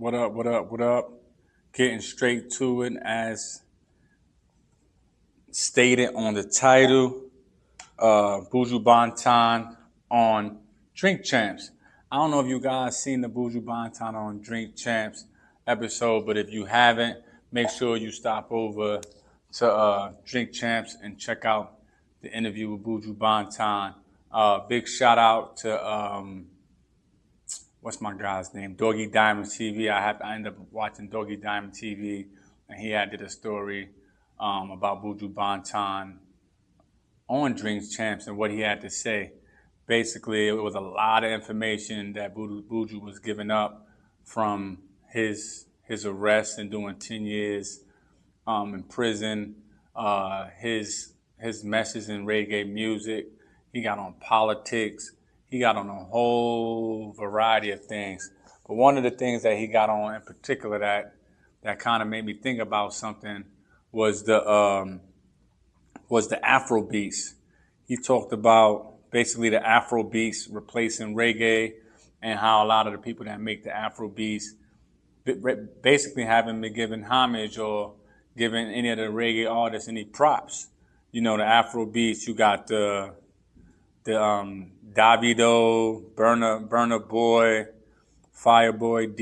What up, what up, what up? Getting straight to it as stated on the title, Buju Banton on Drink Champs. I don't know if you guys seen the Buju Banton on Drink Champs episode, but if you haven't, make sure you stop over to Drink Champs and check out the interview with Buju Banton. Big shout out to what's my guy's name? Doggy Diamond TV. I ended up watching Doggy Diamond TV, and he did a story about Buju Banton on Drinks Champs and what he had to say. Basically, it was a lot of information that Buju was giving up from his arrest and doing 10 years in prison. His message in reggae music. He got on politics. He got on a whole variety of things. But one of the things that he got on in particular that kind of made me think about something was the Afro beats. He talked about basically the Afro beats replacing reggae and how a lot of the people that make the Afro beats basically haven't been given homage or given any of the reggae artists any props. You know, the Afro beats, you got the Davido, Burna Boy, Fireboy,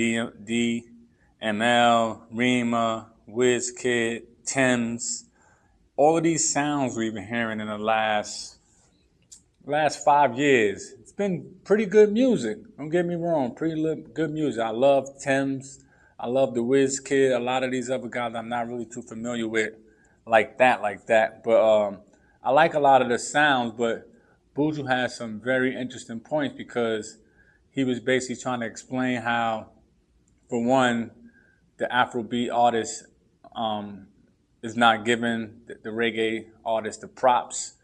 DML, Rima, Wizkid, Thames. All of these sounds we've been hearing in the last 5 years. It's been pretty good music. Don't get me wrong, pretty good music. I love Thames. I love the Wizkid. A lot of these other guys I'm not really too familiar with like that. But I like a lot of the sounds, but Buju has some very interesting points because he was basically trying to explain how, for one, the Afrobeat artist is not giving the reggae artist the props.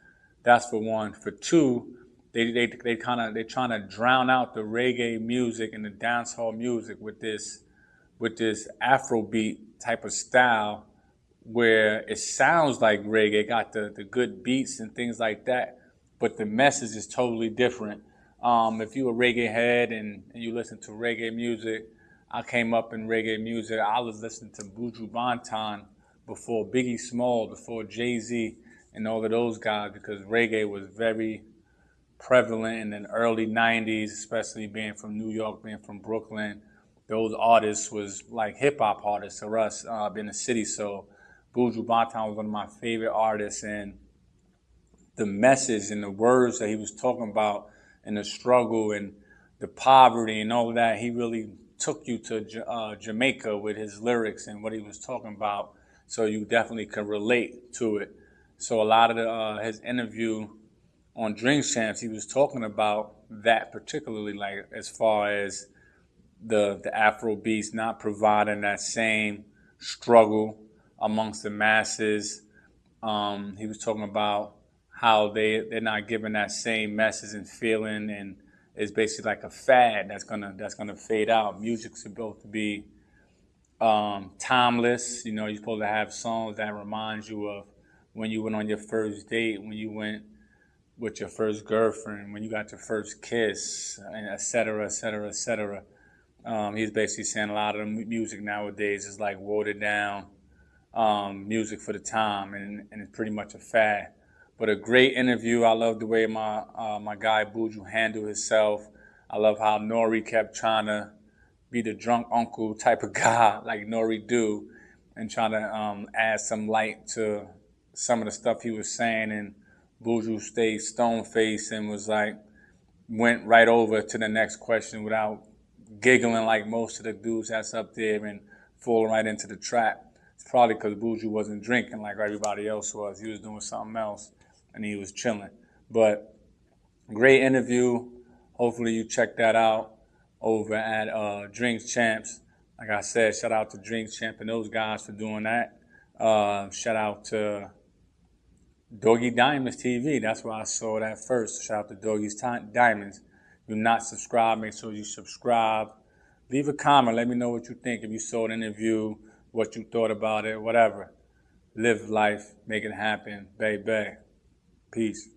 That's for one. For two, they're trying to drown out the reggae music and the dancehall music with this Afrobeat type of style where it sounds like reggae, got the good beats and things like that, but the message is totally different. If you're a reggae head and you listen to reggae music, I came up in reggae music. I was listening to Buju Banton before Biggie Small, before Jay-Z, and all of those guys, because reggae was very prevalent in the early 90s, especially being from New York, being from Brooklyn. Those artists was like hip-hop artists to us in the city. So Buju Banton was one of my favorite artists, and the message and the words that he was talking about and the struggle and the poverty and all of that, he really took you to Jamaica with his lyrics and what he was talking about. So you definitely can relate to it. So a lot of his interview on Drink Champs, he was talking about that particularly, like as far as the Afro beats not providing that same struggle amongst the masses. He was talking about how they're not giving that same message and feeling, and it's basically like a fad that's gonna fade out. Music's supposed to be timeless. You know, you're supposed to have songs that remind you of when you went on your first date, when you went with your first girlfriend, when you got your first kiss, and et cetera, et cetera, et cetera. He's basically saying a lot of the music nowadays is like watered down music for the time, and it's pretty much a fad. But a great interview. I love the way my guy Buju handled himself. I love how Nori kept trying to be the drunk uncle type of guy like Nori do, and trying to add some light to some of the stuff he was saying. And Buju stayed stone-faced and went right over to the next question without giggling like most of the dudes that's up there and falling right into the trap. It's probably because Buju wasn't drinking like everybody else was. He was doing something else, and he was chilling. But great interview. Hopefully you check that out over at Drinks Champs. Like I said, shout out to Drinks Champ and those guys for doing that. Shout out to Doggy Diamonds TV. That's where I saw that first. Shout out to Doggy's Diamonds. If you're not subscribed, make sure you subscribe. Leave a comment. Let me know what you think. If you saw the interview, what you thought about it, whatever. Live life. Make it happen. Baby. Peace.